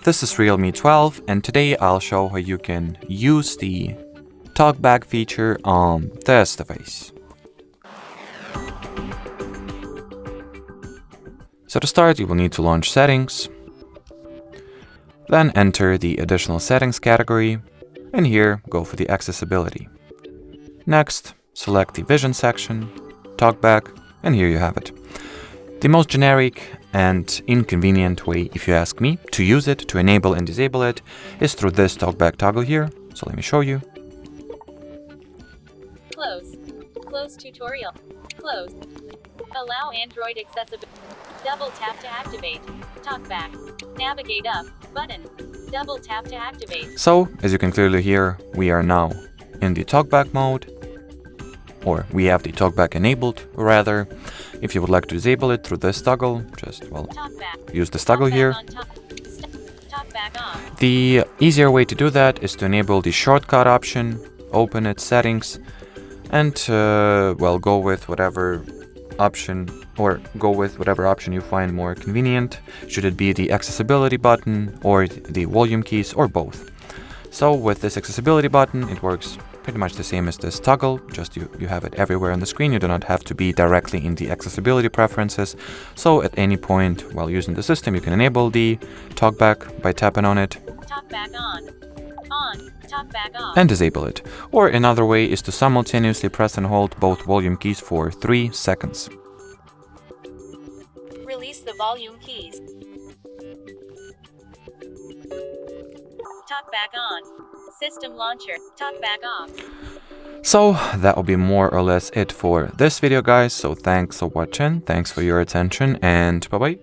This is REALME 12 and today I'll show how you can use the Talkback feature on this device. So to start, you will need to launch Settings, then enter the Additional Settings category, and here go for the Accessibility. Next, select the Vision section, Talkback, and here you have it. The most generic and inconvenient way, if you ask me, to use it, to enable and disable it, is through this Talkback toggle here. So let me show you. Close. Close tutorial. Close. Allow Android accessibility. Double tap to activate. Talkback. Navigate up. Button. Double tap to activate. So, as you can clearly hear, we are now in the Talkback mode, or we have the Talkback enabled, rather. If you would like to disable it through this toggle, just, well, use this toggle here. The easier way to do that is to enable the shortcut option, open it, settings, and, well, go with whatever option you find more convenient. Should it be the accessibility button or the volume keys or both? So with this accessibility button, it works pretty much the same as this toggle, just you have it everywhere on the screen. You do not have to be directly in the accessibility preferences. So at any point while using the system, you can enable the Talkback by tapping on it. Talkback on. Talkback off. And disable it. Or another way is to simultaneously press and hold both volume keys for 3 seconds. Release the volume keys. Talkback on. System launcher. Talkback off. So that will be more or less it for this video, guys. So thanks for watching, thanks for your attention, and bye-bye.